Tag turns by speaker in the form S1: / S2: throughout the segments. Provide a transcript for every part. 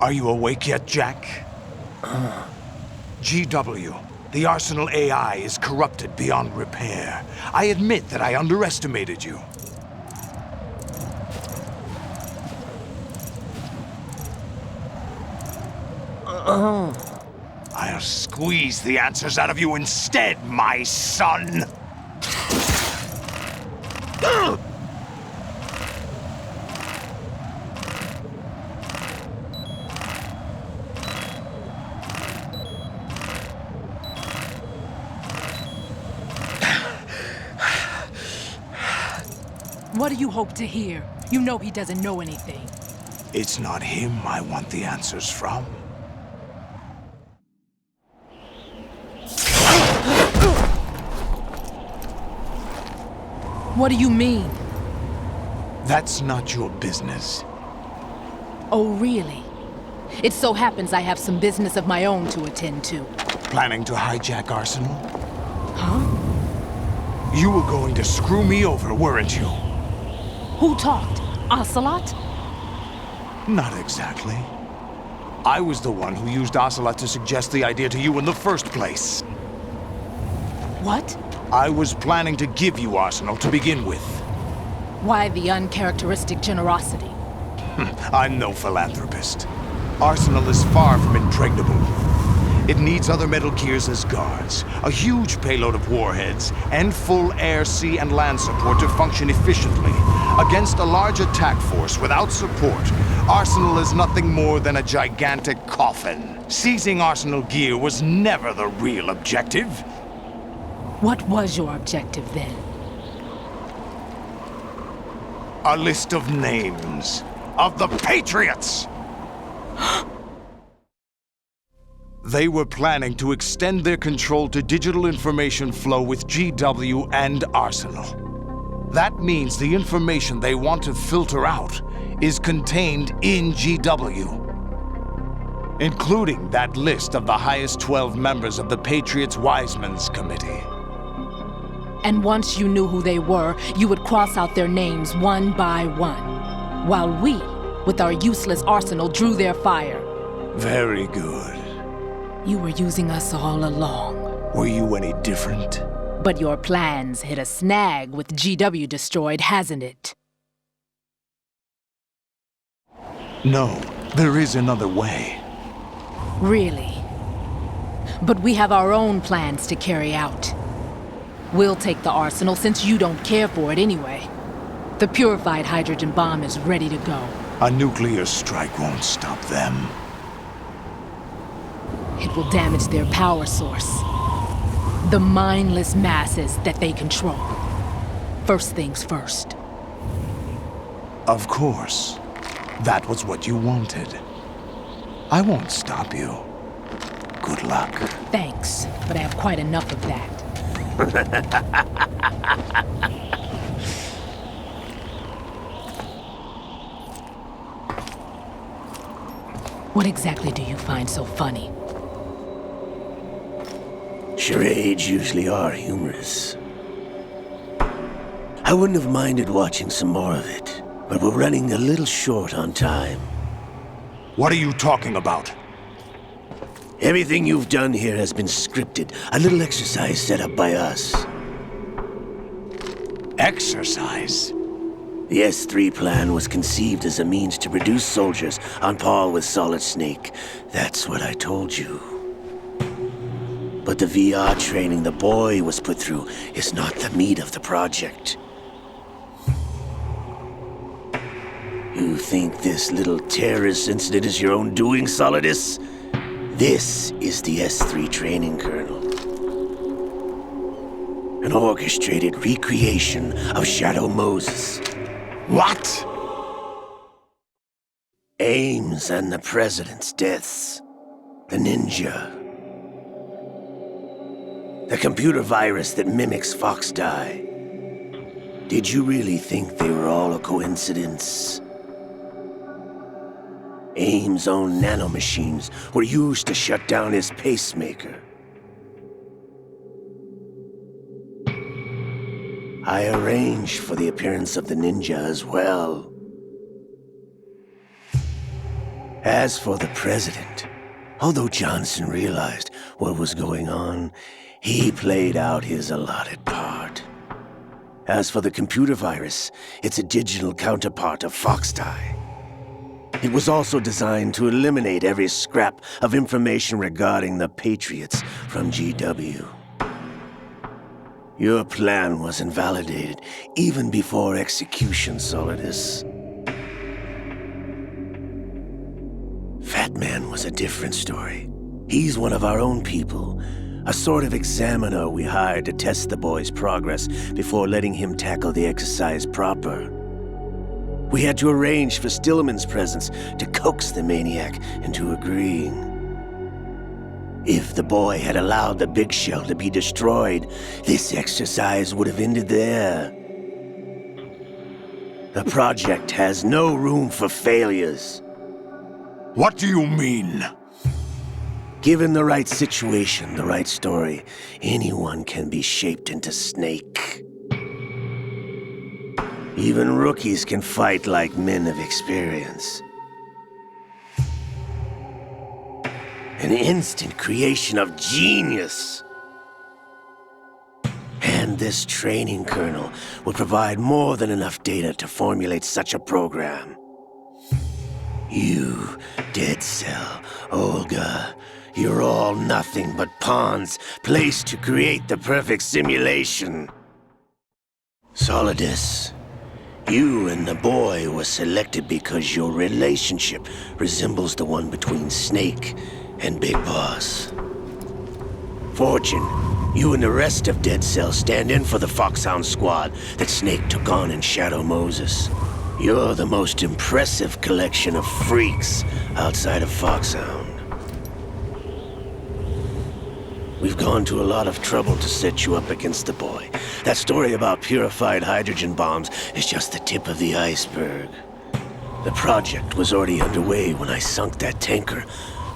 S1: Are you awake yet, Jack? GW, the Arsenal AI is corrupted beyond repair. I admit that I underestimated you. I'll squeeze the answers out of you instead, my son!
S2: What do you hope to hear? You know he doesn't know anything.
S1: It's not him I want the answers from.
S2: What do you mean?
S1: That's not your business.
S2: Oh, really? It so happens I have some business of my own to attend to.
S1: Planning to hijack Arsenal?
S2: Huh?
S1: You were going to screw me over, weren't you?
S2: Who talked? Ocelot?
S1: Not exactly. I was the one who used Ocelot to suggest the idea to you in the first place.
S2: What?
S1: I was planning to give you Arsenal to begin with.
S2: Why the uncharacteristic generosity?
S1: I'm no philanthropist. Arsenal is far from impregnable. It needs other Metal Gears as guards, a huge payload of warheads, and full air, sea, and land support to function efficiently. Against a large attack force without support, Arsenal is nothing more than a gigantic coffin. Seizing Arsenal gear was never the real objective.
S2: What was your objective then?
S1: A list of names of the Patriots! They were planning to extend their control to digital information flow with GW and Arsenal. That means the information they want to filter out is contained in GW, including that list of the highest 12 members of the Patriots Wiseman's Committee.
S2: And once you knew who they were, you would cross out their names one by one, while we, with our useless arsenal, drew their fire.
S1: Very good.
S2: You were using us all along.
S1: Were you any different?
S2: But your plans hit a snag with GW destroyed, hasn't it?
S1: No, there is another way.
S2: Really? But we have our own plans to carry out. We'll take the arsenal since you don't care for it anyway. The purified hydrogen bomb is ready to go.
S1: A nuclear strike won't stop them.
S2: It will damage their power source. The mindless masses that they control. First things first.
S1: Of course. That was what you wanted. I won't stop you. Good luck.
S2: Thanks, but I have quite enough of that. What exactly do you find so funny?
S3: Charades usually are humorous. I wouldn't have minded watching some more of it, but we're running a little short on time.
S1: What are you talking about?
S3: Everything you've done here has been scripted, a little exercise set up by us.
S1: Exercise?
S3: The S3 plan was conceived as a means to produce soldiers on par with Solid Snake. That's what I told you. But the VR training the boy was put through is not the meat of the project. You think this little terrorist incident is your own doing, Solidus? This is the S3 training kernel. An orchestrated recreation of Shadow Moses.
S1: What?
S3: Ames and the President's deaths. The ninja. The computer virus that mimics Fox Die. Did you really think they were all a coincidence? Ames' own nanomachines were used to shut down his pacemaker. I arranged for the appearance of the ninja as well. As for the president, although Johnson realized what was going on, he played out his allotted part. As for the computer virus, it's a digital counterpart of Foxdie. It was also designed to eliminate every scrap of information regarding the Patriots from GW. Your plan was invalidated even before execution, Solidus. Fat Man was a different story. He's one of our own people, a sort of examiner we hired to test the boy's progress before letting him tackle the exercise proper. We had to arrange for Stillman's presence to coax the maniac into agreeing. If the boy had allowed the big shell to be destroyed, this exercise would have ended there. The project has no room for failures.
S1: What do you mean?
S3: Given the right situation, the right story, anyone can be shaped into Snake. Even rookies can fight like men of experience. An instant creation of genius. And this training kernel would provide more than enough data to formulate such a program. You, Dead Cell, Olga, you're all nothing but pawns placed to create the perfect simulation. Solidus, you and the boy were selected because your relationship resembles the one between Snake and Big Boss. Fortune, you and the rest of Dead Cell stand in for the Foxhound squad that Snake took on in Shadow Moses. You're the most impressive collection of freaks outside of Foxhound. We've gone to a lot of trouble to set you up against the boy. That story about purified hydrogen bombs is just the tip of the iceberg. The project was already underway when I sunk that tanker,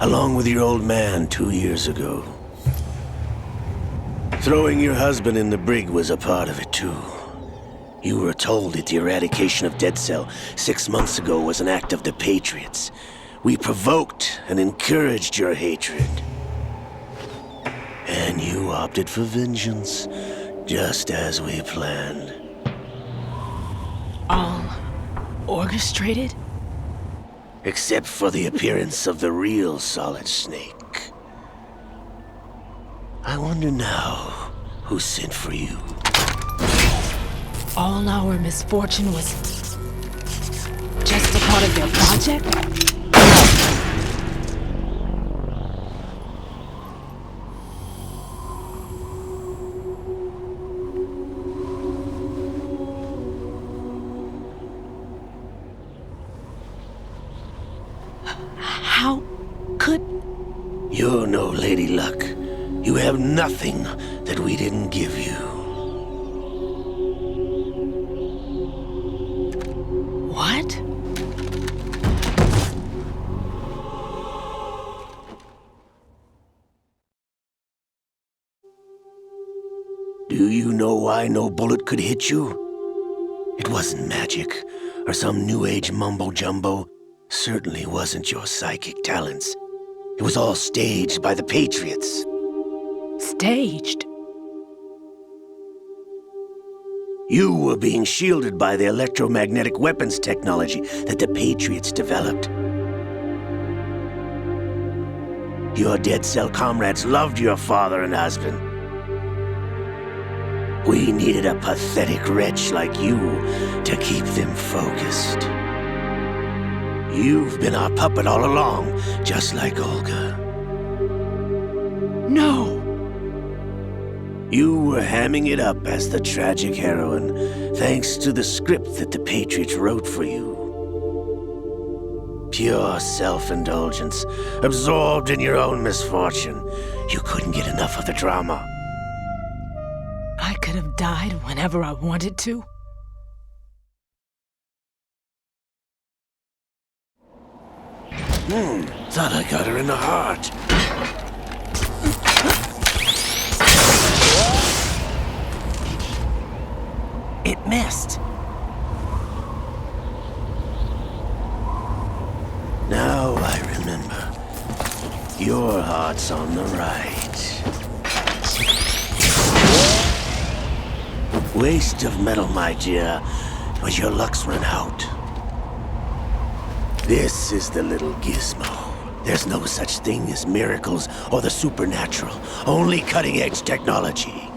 S3: along with your old man 2 years ago. Throwing your husband in the brig was a part of it too. You were told that the eradication of Dead Cell 6 months ago was an act of the Patriots. We provoked and encouraged your hatred. And you opted for vengeance, just as we planned.
S2: All orchestrated?
S3: Except for the appearance of the real Solid Snake. I wonder now who sent for you.
S2: All our misfortune was just a part of their project? How could...
S3: You're no Lady Luck. You have nothing that we didn't give you.
S2: What?
S3: Do you know why no bullet could hit you? It wasn't magic, or some new age mumbo-jumbo. Certainly wasn't your psychic talents. It was all staged by the Patriots.
S2: Staged?
S3: You were being shielded by the electromagnetic weapons technology that the Patriots developed. Your Dead Cell comrades loved your father and husband. We needed a pathetic wretch like you to keep them focused. You've been our puppet all along, just like Olga.
S2: No!
S3: You were hamming it up as the tragic heroine, thanks to the script that the Patriots wrote for you. Pure self-indulgence, absorbed in your own misfortune. You couldn't get enough of the drama.
S2: I could have died whenever I wanted to.
S3: Thought I got her in the heart.
S2: It missed.
S3: Now I remember. Your heart's on the right. Waste of metal, my dear, but your luck's run out. This is the little gizmo. There's no such thing as miracles or the supernatural, only cutting-edge technology.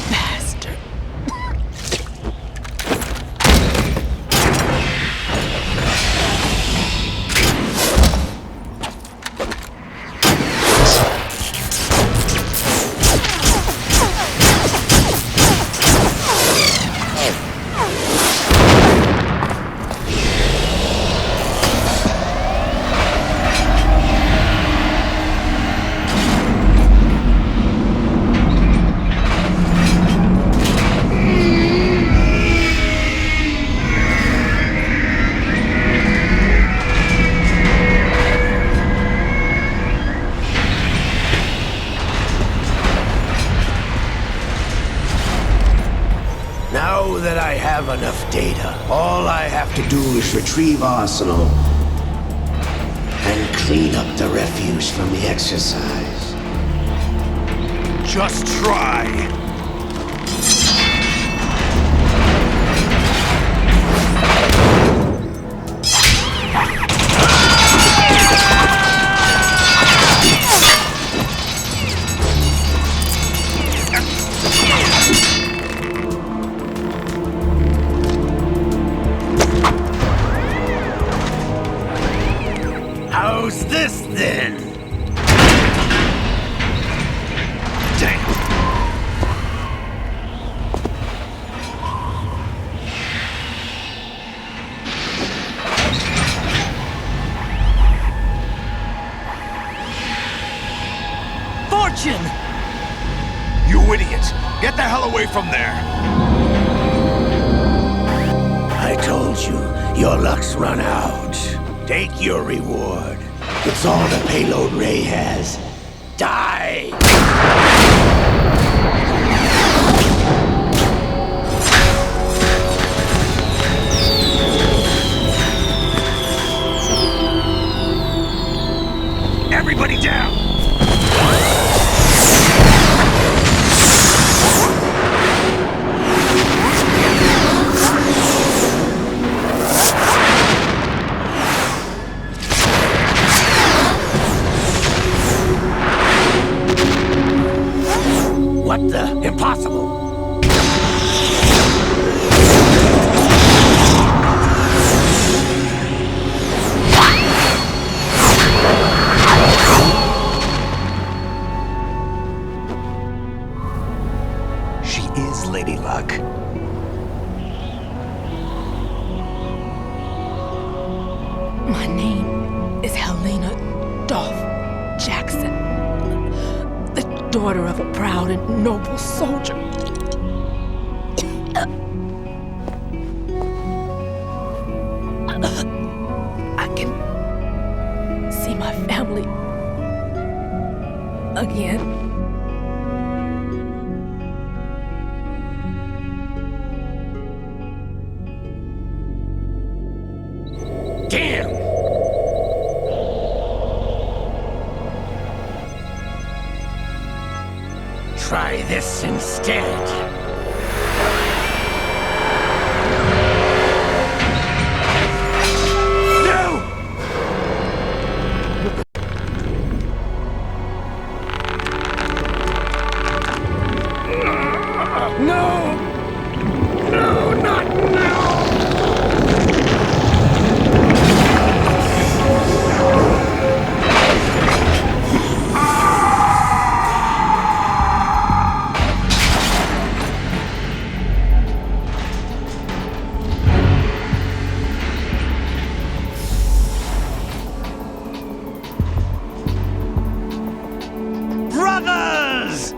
S2: Bastard.
S3: Now that I have enough data, all I have to do is retrieve Arsenal and clean up the refuse from the exercise.
S1: Just try.
S3: How's this then?
S1: Damn.
S2: Fortune!
S1: You idiot! Get the hell away from there!
S3: I told you, your luck's run out. Take your reward. It's all the payload Ray has. Die!
S1: Everybody down!
S3: What the? Impossible!
S1: She is Lady Luck.
S2: My name is Helena Dolph Jackson, the daughter of a proud and noble soldier. I can see my family again.
S3: Damn! Try this instead.
S1: Brothers!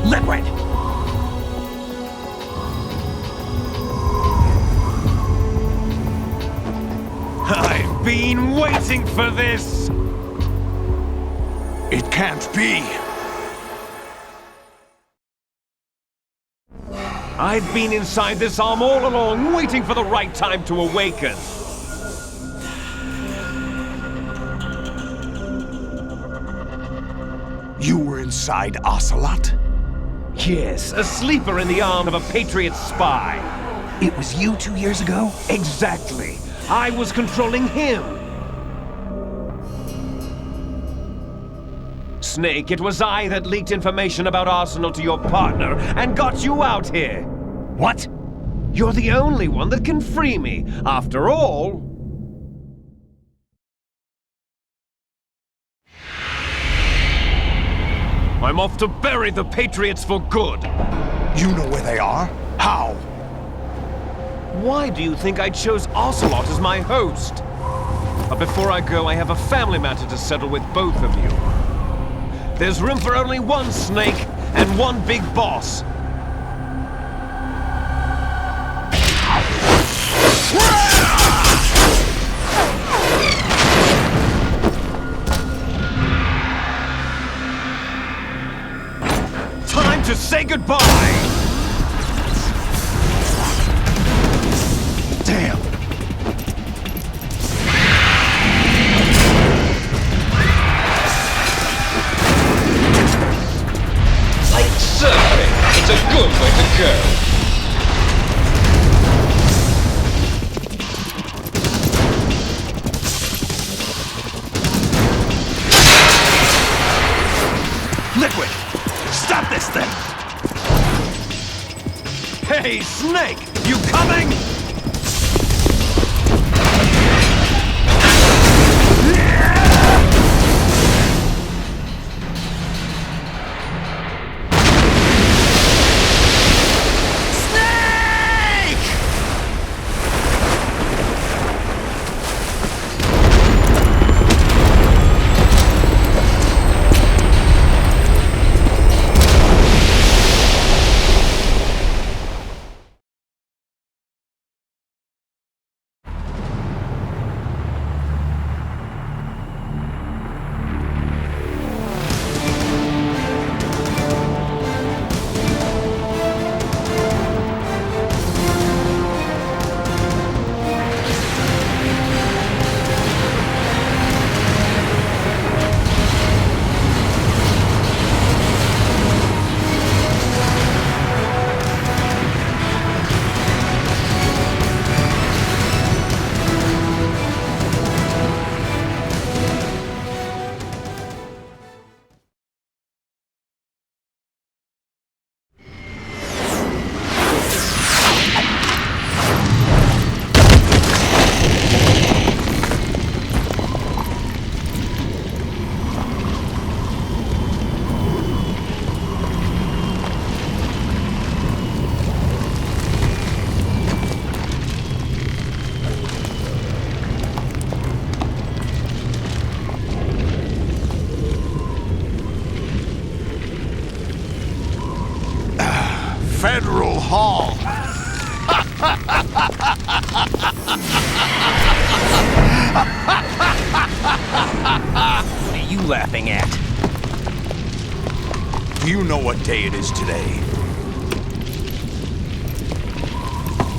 S1: Liquid! I've been waiting for this! It can't be!
S4: I've been inside this arm all along, waiting for the right time to awaken.
S1: You were inside Ocelot?
S4: Yes, a sleeper in the arm of a Patriot spy.
S1: It was you 2 years ago?
S4: Exactly. I was controlling him. Snake, it was I that leaked information about Arsenal to your partner and got you out here.
S1: What?
S4: You're the only one that can free me. After all... I'm off to bury the Patriots for good.
S1: You know where they are? How?
S4: Why do you think I chose Ocelot as my host? But before I go, I have a family matter to settle with both of you. There's room for only one Snake and one big boss. Time to say goodbye!
S1: Damn!
S5: Like surfing, it's a good way to go.
S1: Liquid! Stop this thing!
S4: Hey, Snake! You coming?
S1: Federal Hall.
S5: What are you laughing at?
S1: Do you know what day it is today?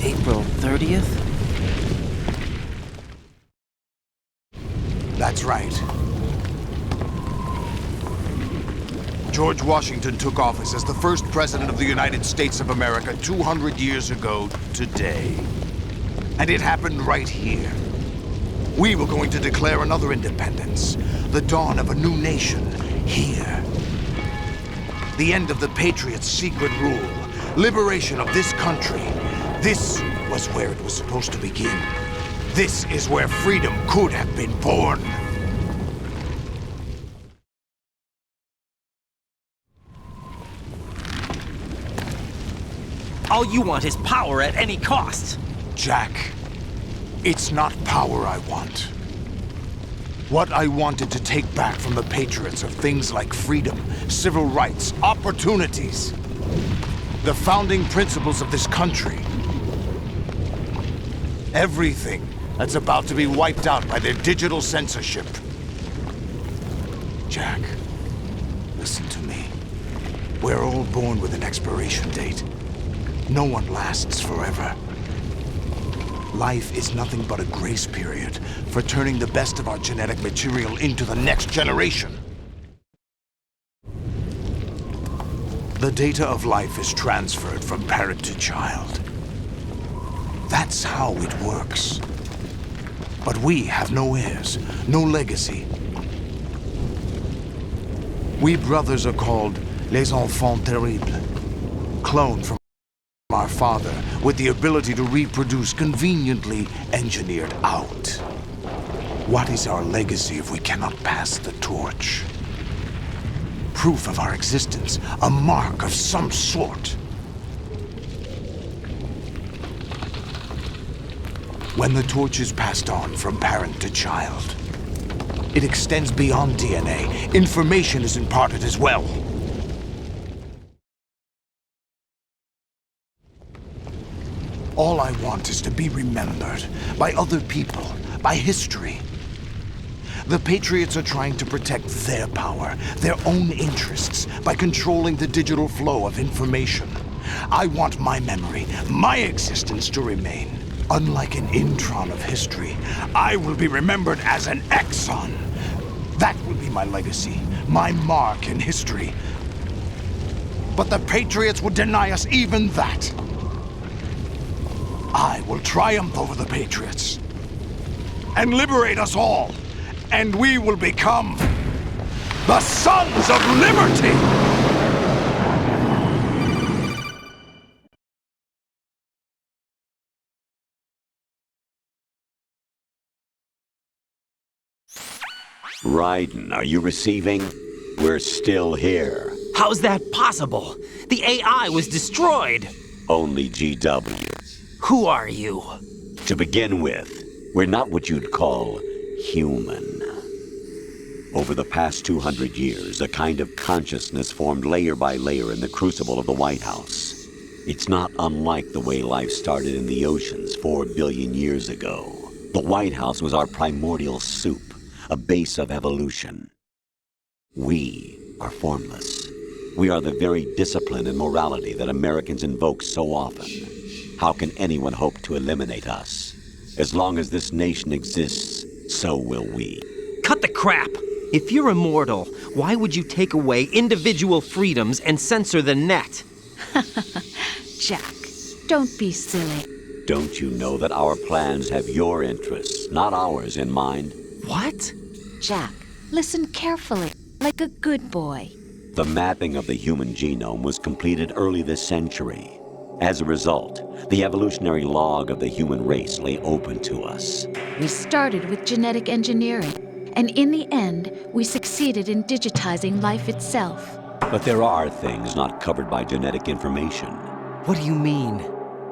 S5: April 30th?
S1: That's right. George Washington took office as the first president of the United States of America 200 years ago today. And it happened right here. We were going to declare another independence, the dawn of a new nation, here. The end of the Patriots' secret rule, liberation of this country. This was where it was supposed to begin. This is where freedom could have been born.
S5: All you want is power at any cost.
S1: Jack, it's not power I want. What I wanted to take back from the Patriots are things like freedom, civil rights, opportunities. The founding principles of this country. Everything that's about to be wiped out by their digital censorship. Jack, listen to me. We're all born with an expiration date. No one lasts forever. Life is nothing but a grace period for turning the best of our genetic material into the next generation. The data of life is transferred from parent to child. That's how it works. But we have no heirs, no legacy. We brothers are called les enfants terribles, cloned from our father with the ability to reproduce conveniently engineered out. What is our legacy if we cannot pass the torch? Proof of our existence, a mark of some sort. When the torch is passed on from parent to child, it extends beyond DNA. Information is imparted as well. All I want is to be remembered by other people, by history. The Patriots are trying to protect their power, their own interests, by controlling the digital flow of information. I want my memory, my existence to remain. Unlike an intron of history, I will be remembered as an exon. That will be my legacy, my mark in history. But the Patriots would deny us even that. I will triumph over the Patriots and liberate us all, and we will become the Sons of Liberty!
S3: Raiden, are you receiving? We're still here.
S6: How's that possible? The AI was destroyed.
S3: Only GW.
S6: Who are you?
S3: To begin with, we're not what you'd call human. Over the past 200 years, a kind of consciousness formed layer by layer in the crucible of the White House. It's not unlike the way life started in the oceans 4 billion years ago. The White House was our primordial soup, a base of evolution. We are formless. We are the very discipline and morality that Americans invoke so often. How can anyone hope to eliminate us? As long as this nation exists, so will we.
S6: Cut the crap! If you're immortal, why would you take away individual freedoms and censor the net?
S7: Jack, don't be silly.
S3: Don't you know that our plans have your interests, not ours, in mind?
S6: What?
S7: Jack, listen carefully, like a good boy.
S3: The mapping of the human genome was completed early this century. As a result, the evolutionary log of the human race lay open to us.
S7: We started with genetic engineering, and in the end, we succeeded in digitizing life itself.
S3: But there are things not covered by genetic information.
S6: What do you mean?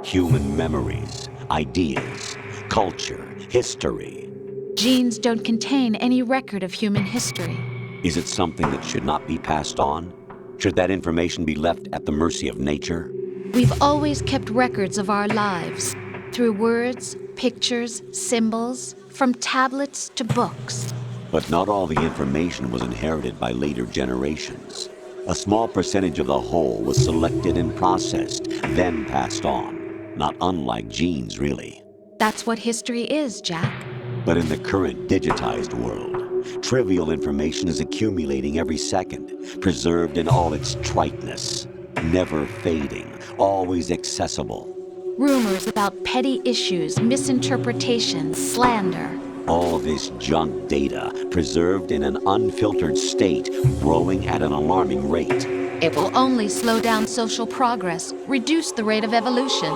S3: Human memories, ideas, culture, history.
S7: Genes don't contain any record of human history.
S3: Is it something that should not be passed on? Should that information be left at the mercy of nature?
S7: We've always kept records of our lives, through words, pictures, symbols, from tablets to books.
S3: But not all the information was inherited by later generations. A small percentage of the whole was selected and processed, then passed on. Not unlike genes, really.
S7: That's what history is, Jack.
S3: But in the current digitized world, trivial information is accumulating every second, preserved in all its triteness, never fading, always accessible.
S7: Rumors about petty issues, misinterpretations, slander.
S3: All this junk data, preserved in an unfiltered state, growing at an alarming rate.
S7: It will only slow down social progress, reduce the rate of evolution.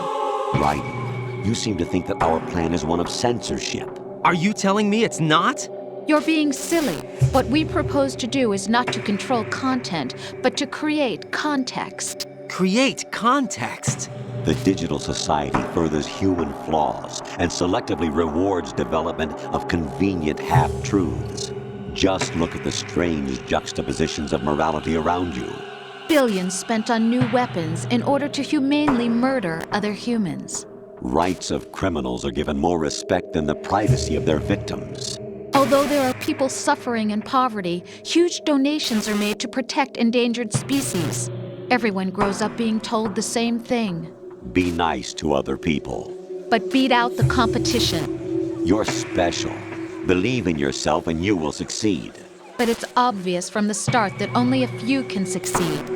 S3: Right. You seem to think that our plan is one of censorship.
S6: Are you telling me it's not?
S7: You're being silly. What we propose to do is not to control content, but to create context.
S6: Create context.
S3: The digital society furthers human flaws and selectively rewards development of convenient half-truths. Just look at the strange juxtapositions of morality around you.
S7: Billions spent on new weapons in order to humanely murder other humans.
S3: Rights of criminals are given more respect than the privacy of their victims.
S7: Although there are people suffering in poverty, huge donations are made to protect endangered species. Everyone grows up being told the same thing.
S8: Be nice to other people.
S7: But beat out the competition.
S8: You're special. Believe in yourself and you will succeed.
S7: But it's obvious from the start that only a few can succeed.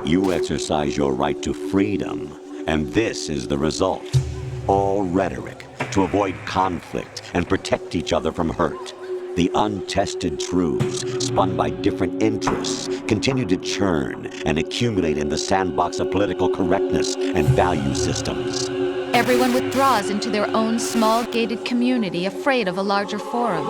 S8: You exercise your right to freedom, and this is the result. All rhetoric to avoid conflict and protect each other from hurt. The untested truths, spun by different interests, continue to churn and accumulate in the sandbox of political correctness and value systems.
S7: Everyone withdraws into their own small gated community, afraid of a larger forum.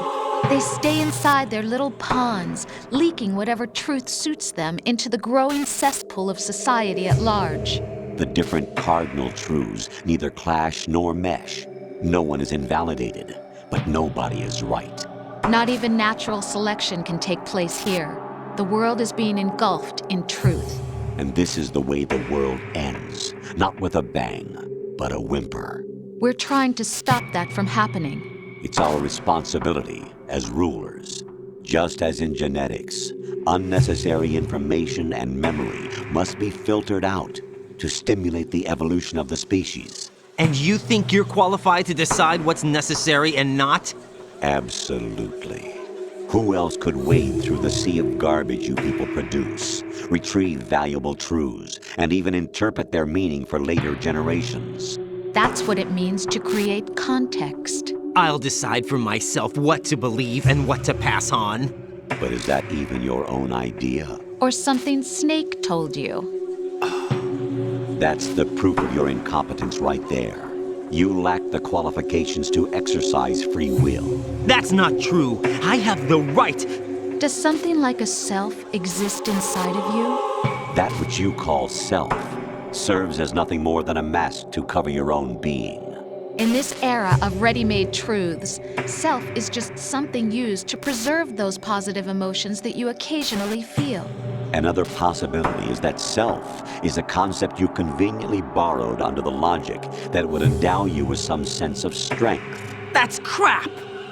S7: They stay inside their little ponds, leaking whatever truth suits them into the growing cesspool of society at large.
S8: The different cardinal truths neither clash nor mesh. No one is invalidated, but nobody is right.
S7: Not even natural selection can take place here. The world is being engulfed in truth.
S8: And this is the way the world ends, not with a bang, but a whimper.
S7: We're trying to stop that from happening.
S8: It's our responsibility as rulers. Just as in genetics, unnecessary information and memory must be filtered out to stimulate the evolution of the species.
S6: And you think you're qualified to decide what's necessary and not?
S8: Absolutely. Who else could wade through the sea of garbage you people produce, retrieve valuable truths, and even interpret their meaning for later generations?
S7: That's what it means to create context.
S6: I'll decide for myself what to believe and what to pass on.
S8: But is that even your own idea?
S7: Or something Snake told you?
S8: That's the proof of your incompetence right there. You lack the qualifications to exercise free will.
S6: That's not true. I have the right.
S7: Does something like a self exist inside of you?
S8: That which you call self serves as nothing more than a mask to cover your own being.
S7: In this era of ready-made truths, self is just something used to preserve those positive emotions that you occasionally feel.
S8: Another possibility is that self is a concept you conveniently borrowed under the logic that would endow you with some sense of strength.
S6: That's crap!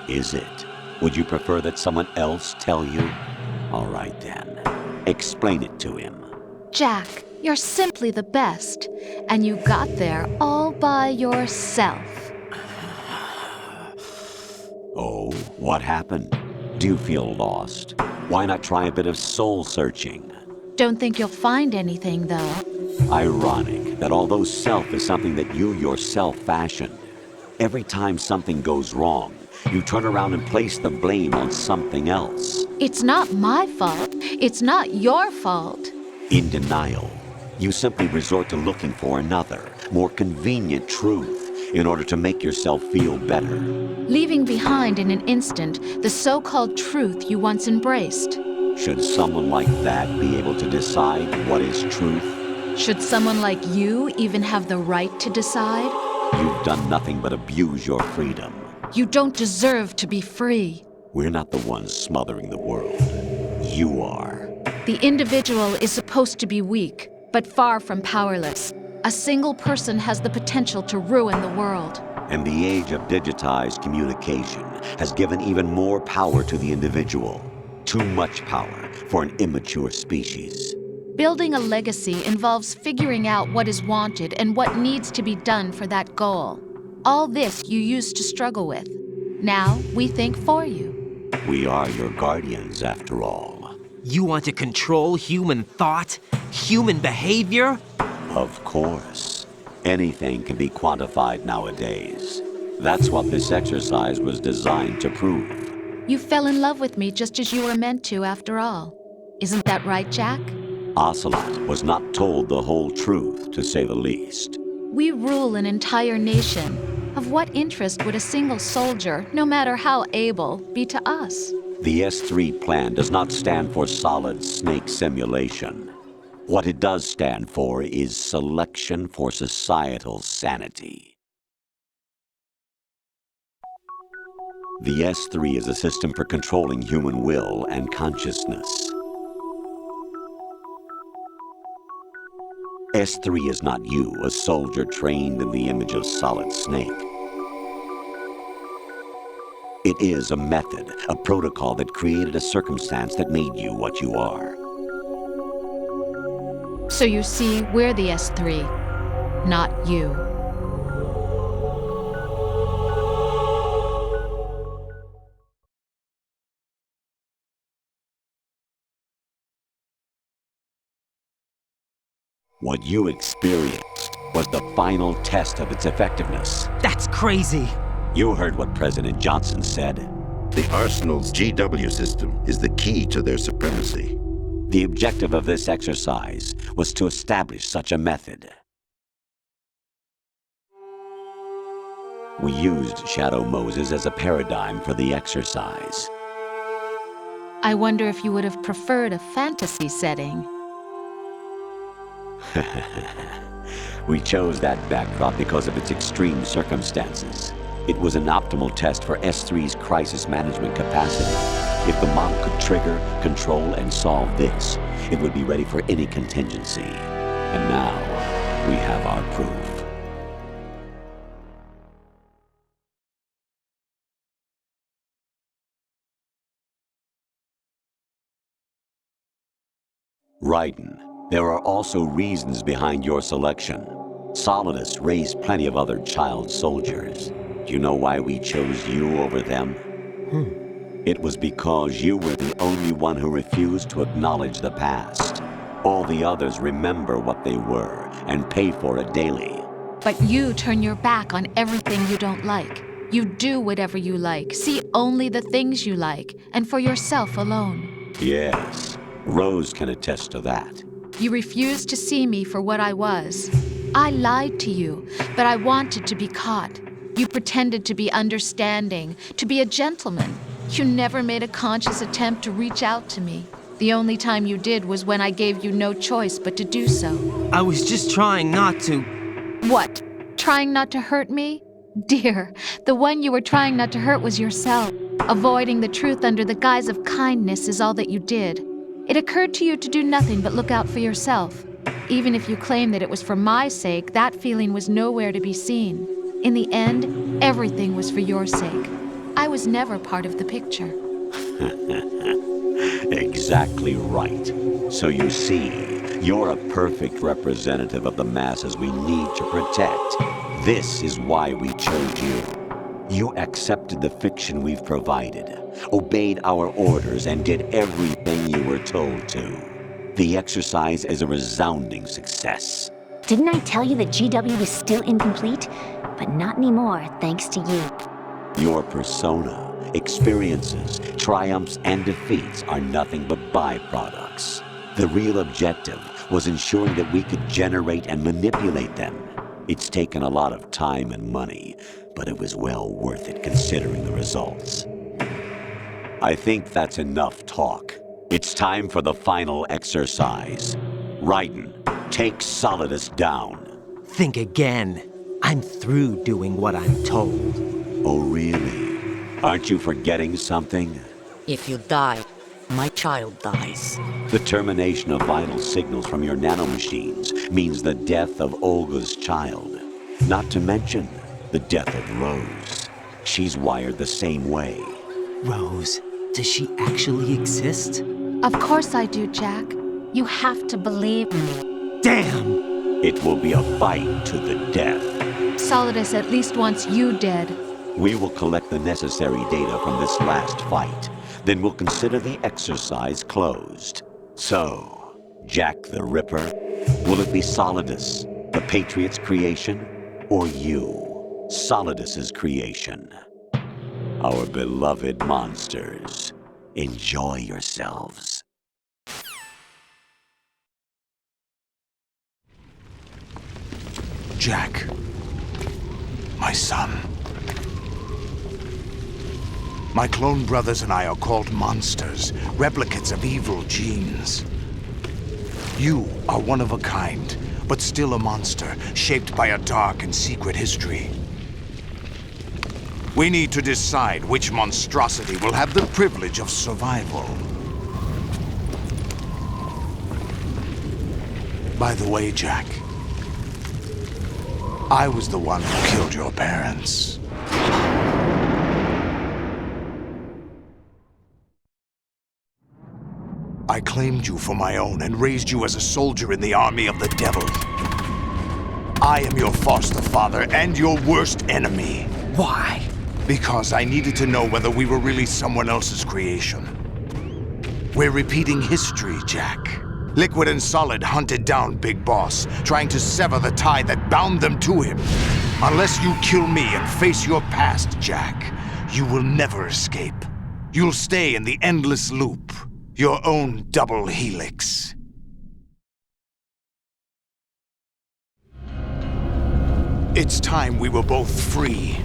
S8: Is it? Would you prefer that someone else tell you? All right then. Explain it to him.
S7: Jack, you're simply the best, and you got there all by yourself.
S8: Oh, what happened? Do you feel lost? Why not try a bit of soul-searching?
S7: Don't think you'll find anything, though.
S8: Ironic that although self is something that you yourself fashioned, every time something goes wrong, you turn around and place the blame on something else.
S7: It's not my fault. It's not your fault.
S8: In denial, you simply resort to looking for another, more convenient truth in order to make yourself feel better.
S7: Leaving behind in an instant the so-called truth you once embraced.
S8: Should someone like that be able to decide what is truth?
S7: Should someone like you even have the right to decide?
S8: You've done nothing but abuse your freedom.
S7: You don't deserve to be free.
S8: We're not the ones smothering the world. You are.
S7: The individual is supposed to be weak, but far from powerless. A single person has the potential to ruin the world.
S8: And the age of digitized communication has given even more power to the individual. Too much power for an immature species.
S7: Building a legacy involves figuring out what is wanted and what needs to be done for that goal. All this you used to struggle with. Now we think for you.
S8: We are your guardians, after all.
S6: You want to control human thought? Human behavior?
S8: Of course. Anything can be quantified nowadays. That's what this exercise was designed to prove.
S7: You fell in love with me just as you were meant to, after all. Isn't that right, Jack?
S8: Ocelot was not told the whole truth, to say the least.
S7: We rule an entire nation. Of what interest would a single soldier, no matter how able, be to us?
S8: The S3 plan does not stand for solid snake simulation. What it does stand for is selection for societal sanity. The S3 is a system for controlling human will and consciousness. S3 is not you, a soldier trained in the image of Solid Snake. It is a method, a protocol that created a circumstance that made you what you are.
S7: So you see, we're the S3. not you.
S8: What you experienced was the final test of its effectiveness.
S6: That's crazy.
S8: You heard what President Johnson said.
S9: The Arsenal's GW system is the key to their supremacy.
S8: The objective of this exercise was to establish such a method. We used Shadow Moses as a paradigm for the exercise.
S7: I wonder if you would have preferred a fantasy setting.
S8: We chose that backdrop because of its extreme circumstances. It was an optimal test for S3's crisis management capacity. If the model could trigger, control, and solve this, it would be ready for any contingency. And now, we have our proof. Raiden, there are also reasons behind your selection. Solidus raised plenty of other child soldiers. Do you know why we chose you over them? It was because you were the only one who refused to acknowledge the past. All the others remember what they were and pay for it daily.
S7: But you turn your back on everything you don't like. You do whatever you like, see only the things you like, and for yourself alone.
S8: Yes, Rose can attest to that.
S7: You refused to see me for what I was. I lied to you, but I wanted to be caught. You pretended to be understanding, to be a gentleman. You never made a conscious attempt to reach out to me. The only time you did was when I gave you no choice but to do so.
S6: I was just trying not to.
S7: What? Trying not to hurt me? Dear, the one you were trying not to hurt was yourself. Avoiding the truth under the guise of kindness is all that you did. It occurred to you to do nothing but look out for yourself. Even if you claim that it was for my sake, that feeling was nowhere to be seen. In the end, everything was for your sake. I was never part of the picture.
S8: Exactly right. So you see, you're a perfect representative of the masses we need to protect. This is why we chose you. You accepted the fiction we've provided, obeyed our orders, and did everything you were told to. The exercise is a resounding success.
S10: Didn't I tell you that GW was still incomplete? But not anymore, thanks to you.
S8: Your persona, experiences, triumphs, and defeats are nothing but byproducts. The real objective was ensuring that we could generate and manipulate them. It's taken a lot of time and money, but it was well worth it considering the results. I think that's enough talk. It's time for the final exercise. Raiden, take Solidus down.
S6: Think again. I'm through doing what I'm told.
S8: Oh, really? Aren't you forgetting something?
S11: If you die, my child dies.
S8: The termination of vital signals from your nanomachines means the death of Olga's child. Not to mention the death of Rose. She's wired the same way.
S6: Rose, does she actually exist?
S7: Of course I do, Jack. You have to believe me.
S6: Damn!
S8: It will be a fight to the death.
S7: Solidus at least wants you dead.
S8: We will collect the necessary data from this last fight. Then we'll consider the exercise closed. So, Jack the Ripper, will it be Solidus, the Patriot's creation, or you, Solidus's creation? Our beloved monsters, enjoy yourselves.
S1: Jack, my son. My clone brothers and I are called monsters, replicates of evil genes. You are one of a kind, but still a monster, shaped by a dark and secret history. We need to decide which monstrosity will have the privilege of survival. By the way, Jack, I was the one who killed your parents. I claimed you for my own and raised you as a soldier in the army of the devil. I am your foster father and your worst enemy.
S6: Why?
S1: Because I needed to know whether we were really someone else's creation. We're repeating history, Jack. Liquid and Solid hunted down Big Boss, trying to sever the tie that bound them to him. Unless you kill me and face your past, Jack, you will never escape. You'll stay in the endless loop, your own double helix. It's time we were both free.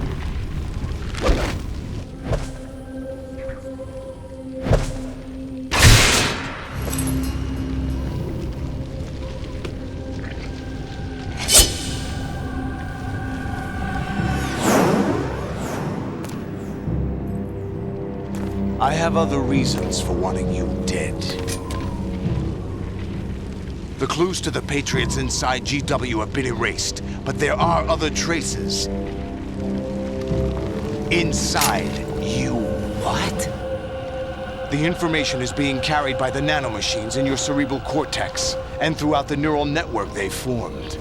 S1: I have other reasons for wanting you dead. The clues to the Patriots inside GW have been erased, but there are other traces. Inside you.
S6: What?
S1: The information is being carried by the nanomachines in your cerebral cortex, and throughout the neural network they formed.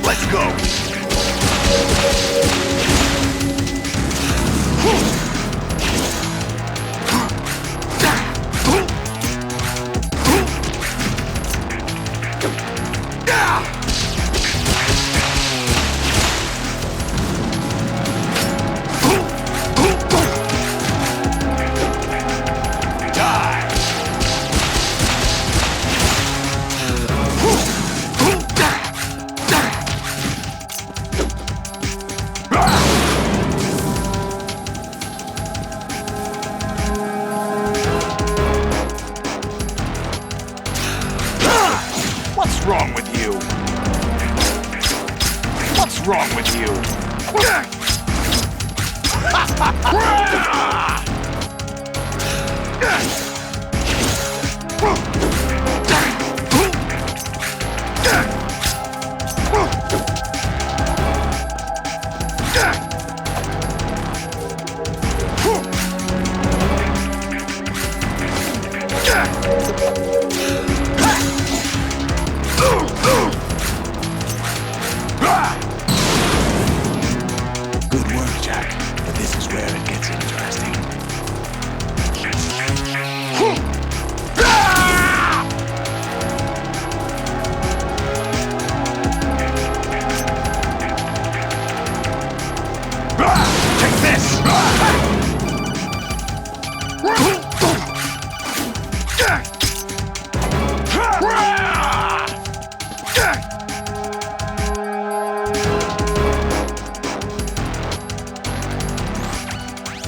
S1: Let's go! What's wrong with you? What's wrong with you? Good work, Jack, but this is where it gets interesting. Take this!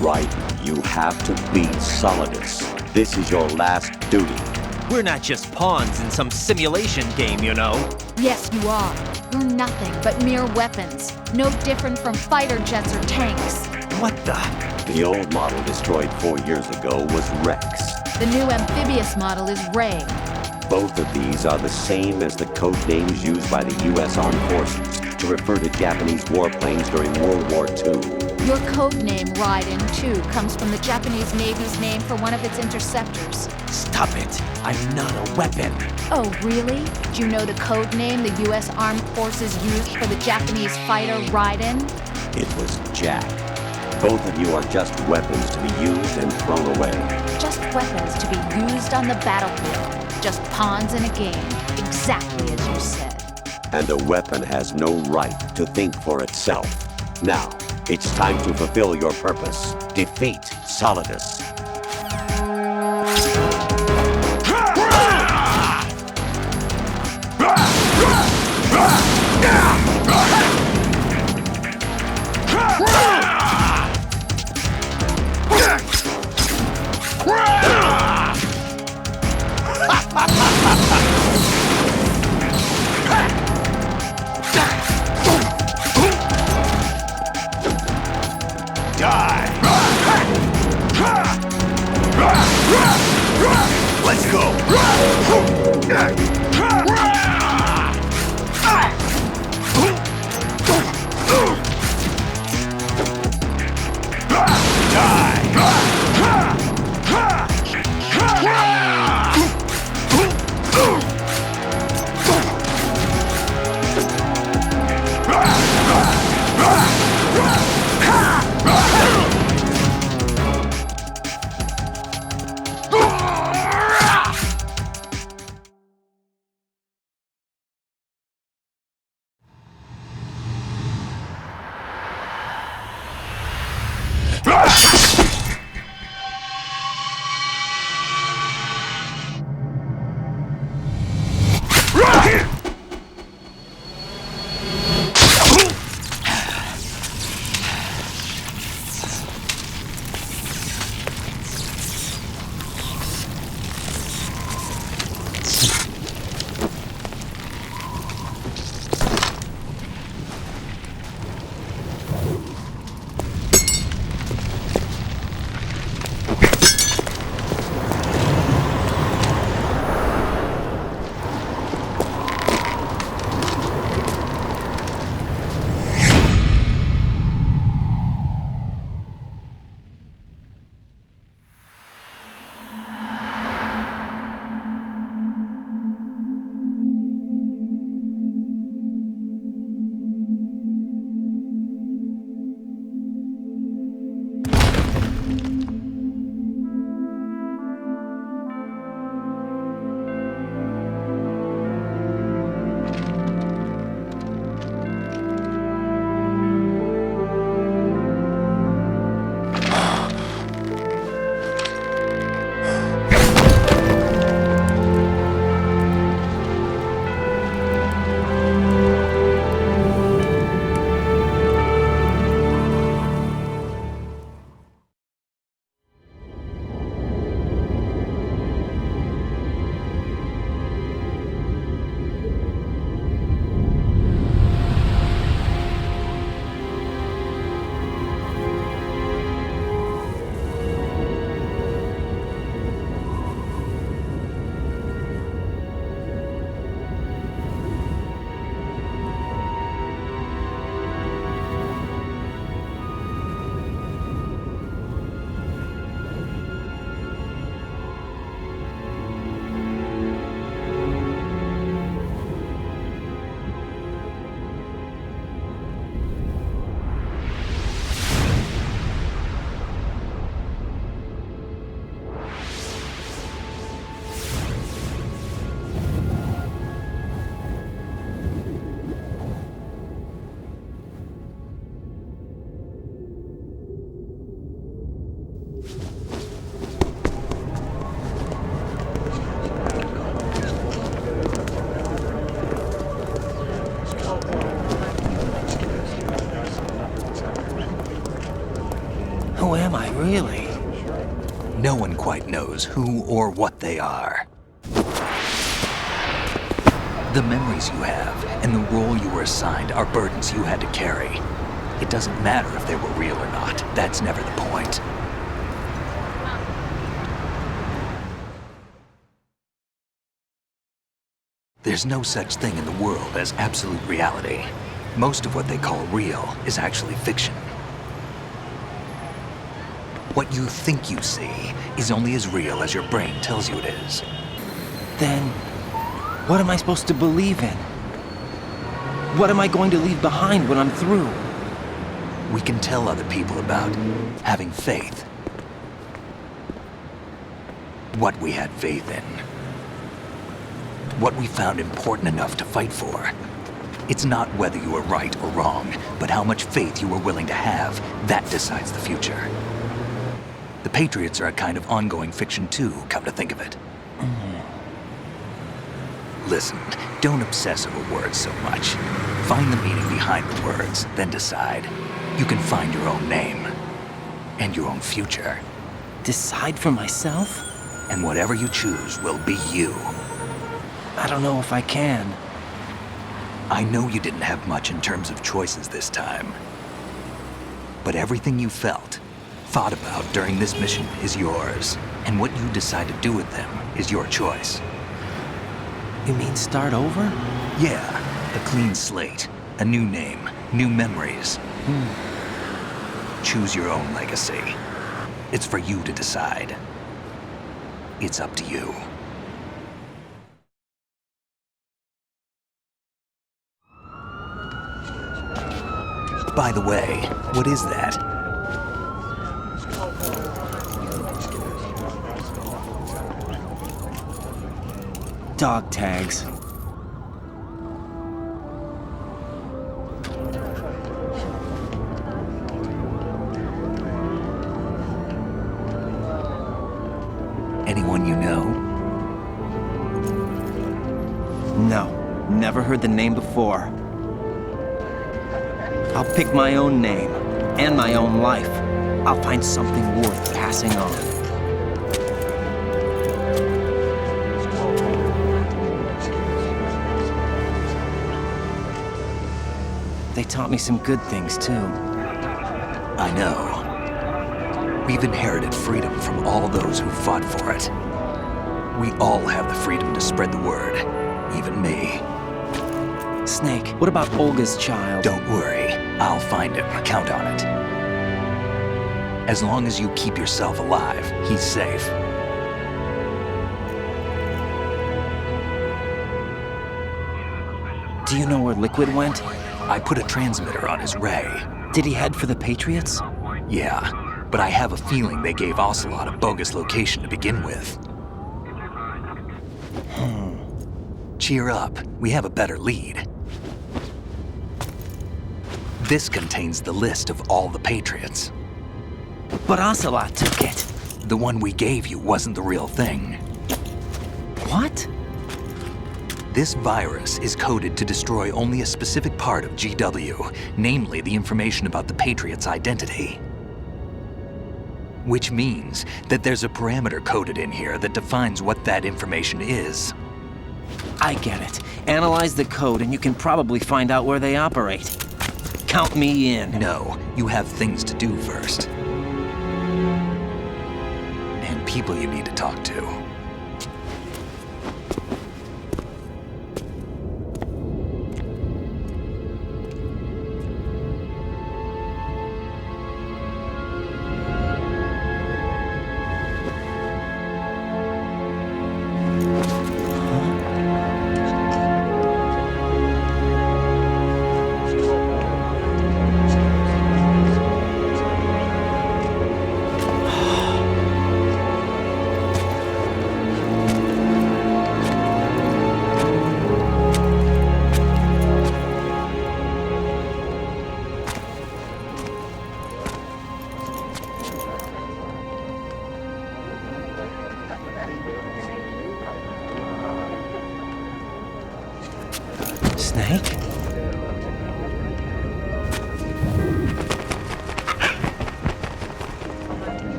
S8: Right, you have to beat Solidus. This is your last duty.
S6: We're not just pawns in some simulation game, you know.
S7: Yes, you are. You're nothing but mere weapons. No different from fighter jets or tanks.
S6: What the?
S8: The old model destroyed 4 years ago was Rex.
S7: The new amphibious model is Ray.
S8: Both of these are the same as the code names used by the U.S. Armed Forces to refer to Japanese warplanes during World War II.
S7: Your code name, Raiden, too, comes from the Japanese Navy's name for one of its interceptors.
S6: Stop it. I'm not a weapon.
S7: Oh, really? Do you know the code name the U.S. Armed Forces used for the Japanese fighter Raiden?
S8: It was Jack. Both of you are just weapons to be used and thrown away.
S7: Just weapons to be used on the battlefield. Just pawns in a game, exactly as you said.
S8: And a weapon has no right to think for itself. Now, it's time to fulfill your purpose. Defeat Solidus.
S1: Let's go!
S12: Who am I, really? No one quite knows who or what they are. The memories you have and the role you were assigned are burdens you had to carry. It doesn't matter if they were real or not. That's never the point. There's no such thing in the world as absolute reality. Most of what they call real is actually fiction. What you think you see is only as real as your brain tells you it is.
S6: Then, what am I supposed to believe in? What am I going to leave behind when I'm through?
S12: We can tell other people about having faith. What we had faith in. what we found important enough to fight for. It's not whether you were right or wrong, but how much faith you were willing to have. That decides the future. The Patriots are a kind of ongoing fiction too, come to think of it. Listen, don't obsess over words so much. Find the meaning behind the words, then decide. You can find your own name. And your own future.
S6: Decide for myself?
S12: And whatever you choose will be you.
S6: I don't know if I can.
S12: I know you didn't have much in terms of choices this time. But everything you felt, thought about during this mission is yours. And what you decide to do with them is your choice.
S6: You mean start over?
S12: Yeah, a clean slate, a new name, new memories. Choose your own legacy. It's for you to decide. It's up to you. By the way, what is that?
S6: Dog tags.
S12: Anyone you know?
S6: No, never heard the name before. I'll pick my own name, and my own life. I'll find something worth passing on. They taught me some good things, too.
S12: I know. We've inherited freedom from all those who fought for it. We all have the freedom to spread the word, even me.
S6: Snake, what about Olga's child?
S12: Don't worry, I'll find him. Count on it. As long as you keep yourself alive, he's safe.
S6: Do you know where Liquid went?
S12: I put a transmitter on his ray.
S6: Did he head for the Patriots?
S12: Yeah, but I have a feeling they gave Ocelot a bogus location to begin with. Cheer up, we have a better lead. This contains the list of all the Patriots.
S6: But Ocelot took it.
S12: The one we gave you wasn't the real thing.
S6: What?
S12: This virus is coded to destroy only a specific part of GW, namely the information about the Patriots' identity. Which means that there's a parameter coded in here that defines what that information is.
S6: I get it. Analyze the code and you can probably find out where they operate. Count me in.
S12: No, you have things to do first. And people you need to talk to.
S6: Snake?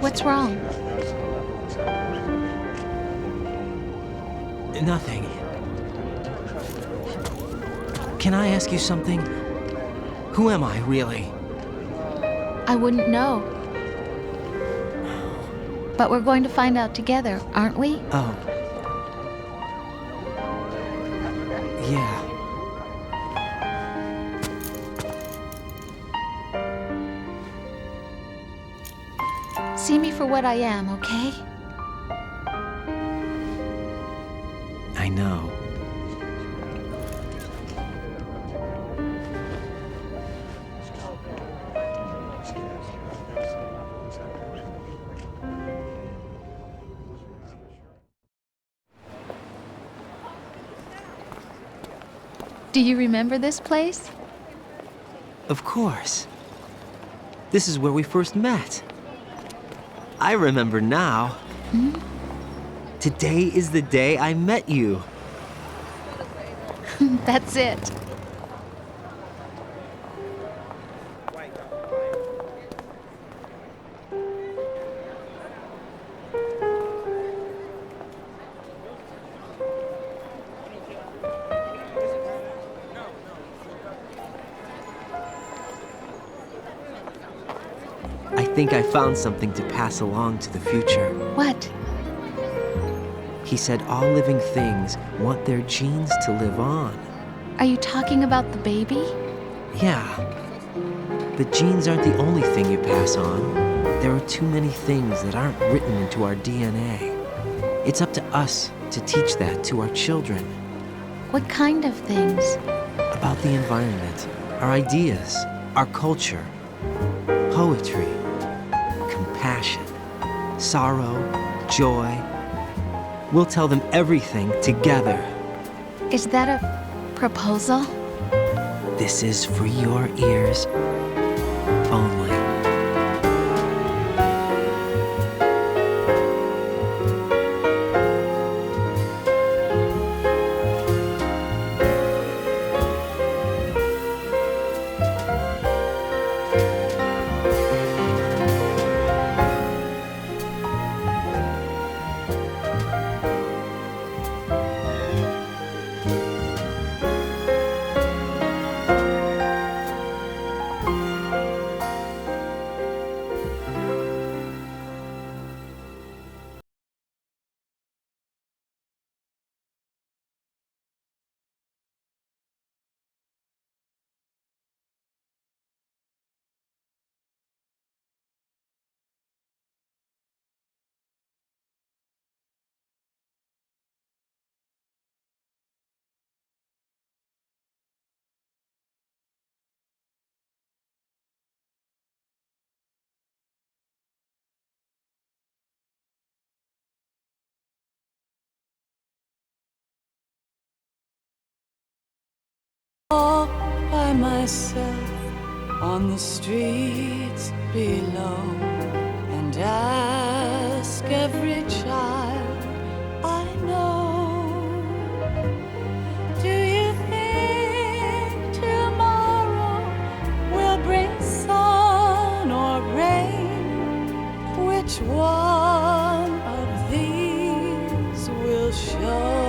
S7: What's wrong?
S6: Nothing. Can I ask you something? Who am I, really?
S7: I wouldn't know. But we're going to find out together, aren't we?
S6: Oh. Yeah.
S7: See me for what I am, okay?
S6: I know.
S7: Do you remember this place?
S6: Of course. This is where we first met. I remember now. Today is the day I met you.
S7: That's it.
S6: I think I found something to pass along to the future.
S7: What?
S6: He said all living things want their genes to live on.
S7: Are you talking about the baby?
S6: Yeah. The genes aren't the only thing you pass on. There are too many things that aren't written into our DNA. It's up to us to teach that to our children.
S7: What kind of things?
S6: About the environment, our ideas, our culture, poetry, compassion, sorrow, joy. We'll tell them everything together.
S7: Is that a proposal?
S6: This is for your ears only.
S13: Walk by myself on the streets below and ask every child I know, do you think tomorrow will bring sun or rain? Which one of these will show?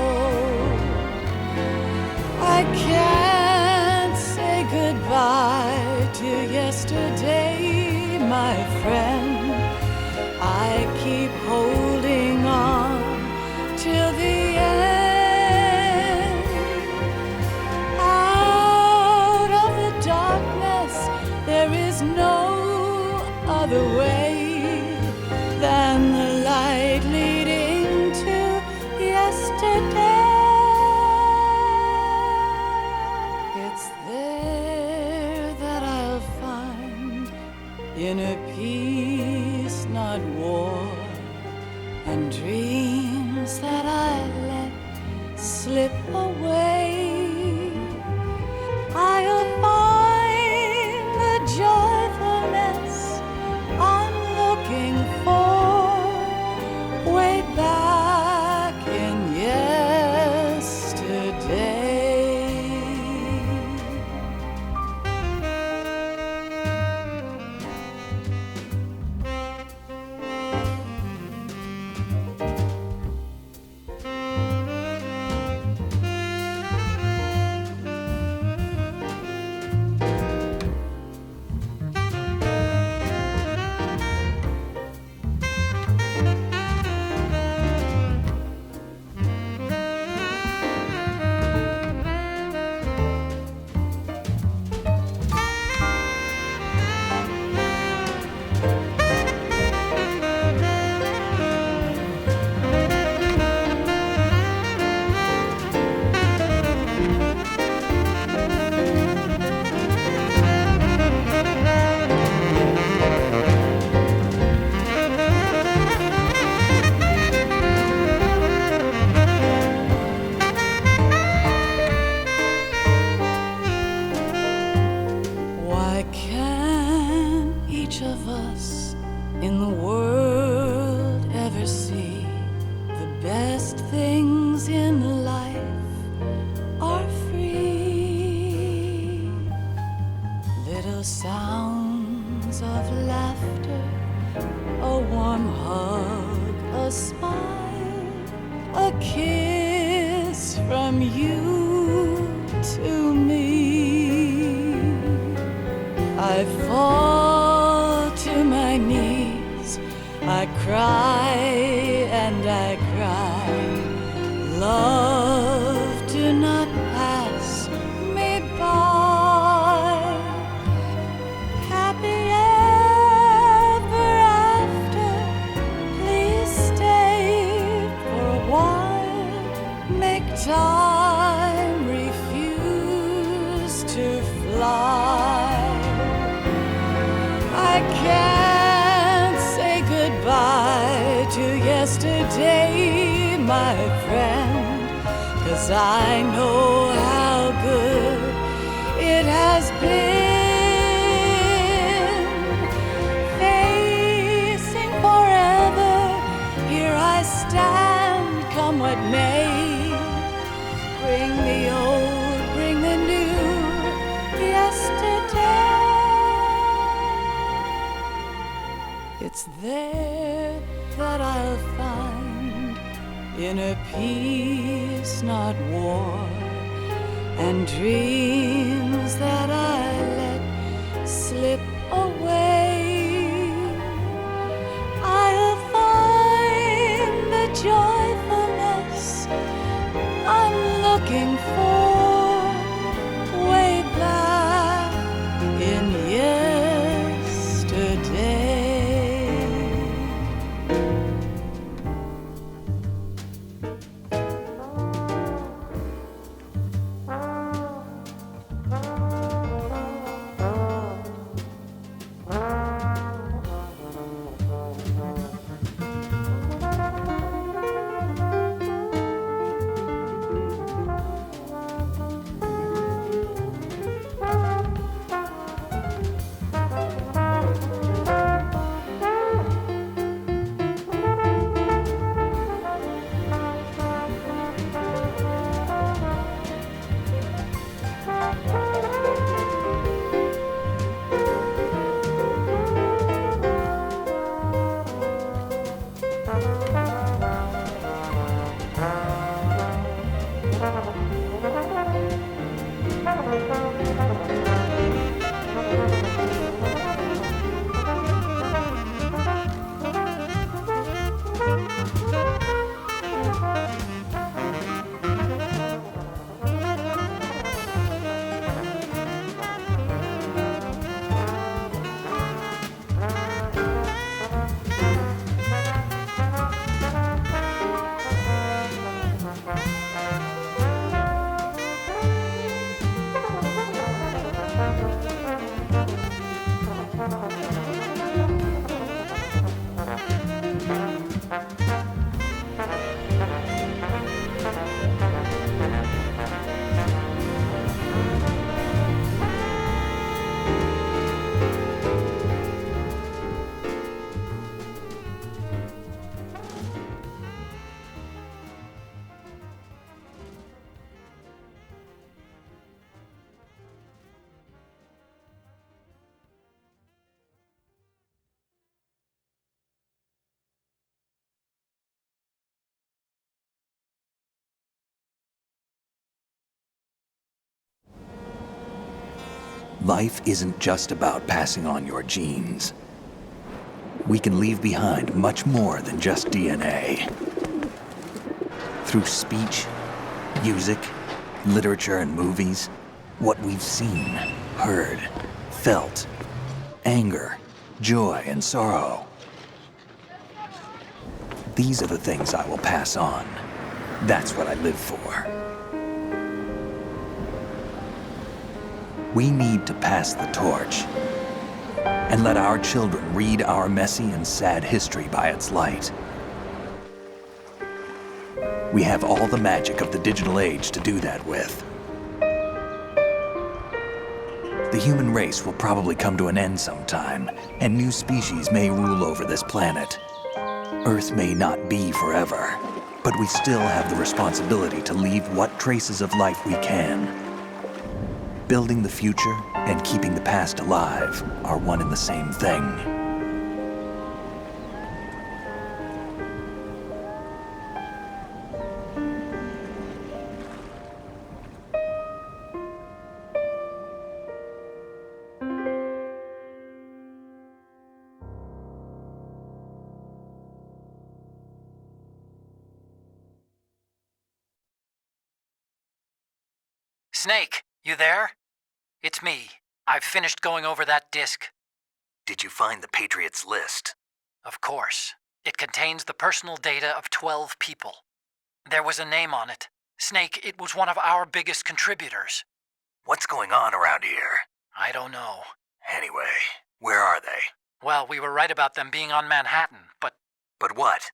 S13: I can't say goodbye to yesterday, my friend. I keep holding on till the end. Out of the darkness, there is no other way than the light leading to yesterday. It's there that I'll find inner peace, not war, and dreams that I let slip away. I'll find the joyfulness I'm looking for way back in yesterday. from you to me. I fall to my knees, I cry and I cry. Love, do not pass me by. Happy ever after, please stay for a while. Make time, refuse to fly. I can't say goodbye to yesterday, my friend, 'cause I know how good it has been. Facing forever, here I stand, come what may. Bring the old, bring the new, yesterday. It's there that I'll find inner peace, not war, and dreams that I let slip away. I'll find the joyfulness I'm looking for way back in yesterday.
S12: Life isn't just about passing on your genes. We can leave behind much more than just DNA. Through speech, music, literature, and movies, what we've seen, heard, felt, anger, joy, and sorrow. These are the things I will pass on. That's what I live for. We need to pass the torch and let our children read our messy and sad history by its light. We have all the magic of the digital age to do that with. The human race will probably come to an end sometime, and new species may rule over this planet. Earth may not be forever, but we still have the responsibility to leave what traces of life we can. Building the future and keeping the past alive are one and the same thing.
S14: Snake, you there? It's me. I've finished going over that disk.
S12: Did you find the Patriots list?
S14: Of course. It contains the personal data of 12 people. There was a name on it. Snake, it was one of our biggest contributors.
S12: What's going on around here?
S14: I don't know.
S12: Anyway, where are they?
S14: Well, we were right about them being on Manhattan, but...
S12: But what?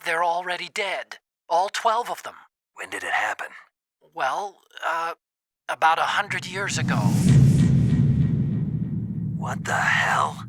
S14: They're already dead. All 12 of them.
S12: When did it happen?
S14: Well, about 100 years ago.
S12: What the hell?